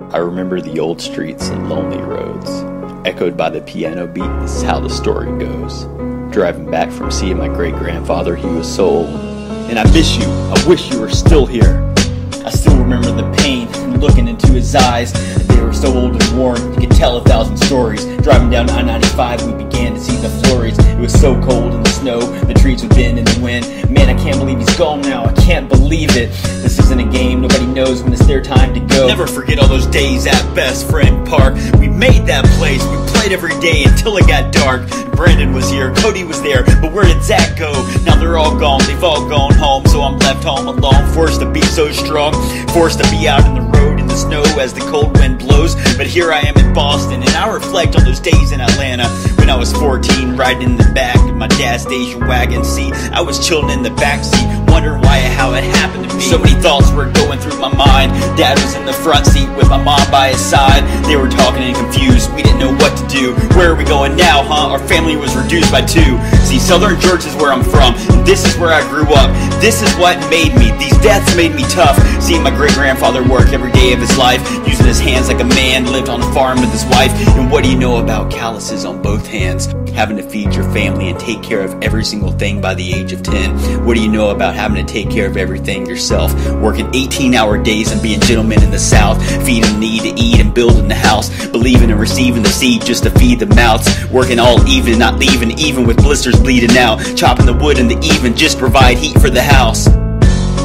I remember the old streets and lonely roads, echoed by the piano beat. This is how the story goes. Driving back from seeing my great-grandfather, he was so old. And I miss you, I wish you were still here. I still remember the pain looking into his eyes. They were so old and worn, you could tell 1,000 stories. Driving down I-95, we began to see the flurries. It was so cold in the snow, the trees would bend in the wind. Man, I can't believe he's gone now, I can't believe it. This isn't a game, nobody knows when it's their time to go. Never forget all those days at Best Friend Park. We made that place, we played every day until it got dark. Brandon was here, Cody was there, but where did Zach go? Now they're all gone, they've all gone home, so I'm left home alone, forced to be so strong, forced to be out in the road in the snow as the cold wind blows. But here I am in Boston, and I reflect on those days in Atlanta when I was 14, riding in the back of my dad's station wagon. See, I was chilling in the backseat, wondering why and how it happened to me. So many thoughts were going through my mind. Dad was in the front seat with my mom by his side. They were talking and confused, we didn't know what to do. Where are we going now, huh? Our family was reduced by 2. See, Southern Georgia is where I'm from, and this is where I grew up. This is what made me. These deaths made me tough. Seeing my great-grandfather work every day of his life, using his hands like a man, lived on a farm with his wife. And what do you know about calluses on both hands? Having to feed your family and take care of every single thing by the age of 10. What do you know about having to take care of everything yourself? Working 18-hour days and being gentlemen in the South, feeding the need to eat and building the house, believing and receiving the seed just to feed the mouths, working all evening, not leaving even with blisters bleeding out, chopping the wood in the even just provide heat for the house.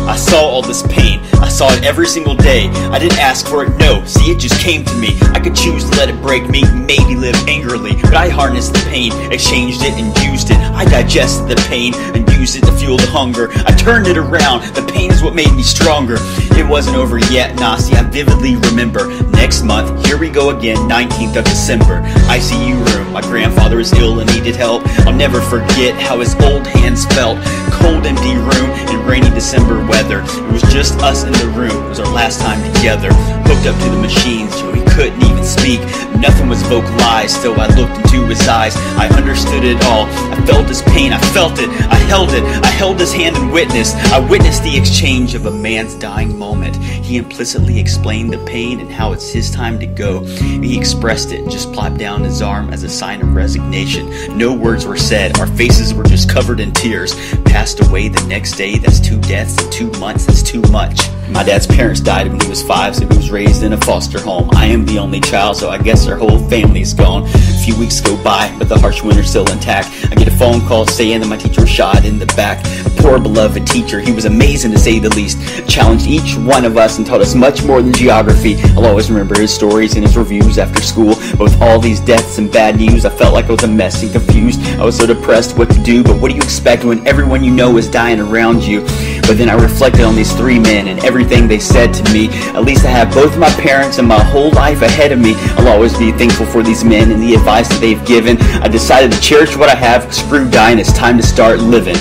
I saw all this pain, I saw it every single day. I didn't ask for it, no, see, it just came to me. I could choose to let it break me, maybe live angrily, but I harnessed the pain, exchanged it and used it. I digested the pain and used it to fuel the hunger. I turned it around, the pain is what made me stronger. It wasn't over yet, nah, see, I vividly remember. Next month, here we go again, 19th of December. ICU room, my grandfather is ill and needed help. I'll never forget how his old hands felt. Cold, empty room in rainy December weather. It was just us in the room, it was our last time together. Hooked up to the machines till we couldn't even speak. Nothing was vocalized, so I looked into his eyes. I understood it all, I felt his pain, I felt it, I held his hand and witnessed. I witnessed the exchange of a man's dying moment. He implicitly explained the pain and how it's his time to go. He expressed it, just plopped down his arm as a sign of resignation. No words were said, our faces were just covered in tears. Passed away the next day, that's 2 deaths in 2 months, that's too much. My dad's parents died when he was 5, so he was raised in a foster home. I am the only child, so I guess our whole family's gone. A few weeks go by, but the harsh winter's still intact. I get a phone call saying that my teacher was shot in the back. A poor beloved teacher, he was amazing to say the least. Challenged each one of us and taught us much more than geography. I'll always remember his stories and his reviews after school. But with all these deaths and bad news, I felt like I was a mess and confused. I was so depressed what to do, but what do you expect when everyone you know is dying around you? But then I reflected on these 3 men and everything they said to me. At least I have both my parents and my whole life ahead of me. I'll always be thankful for these men and the advice that they've given. I decided to cherish what I have. Screw dying, it's time to start living.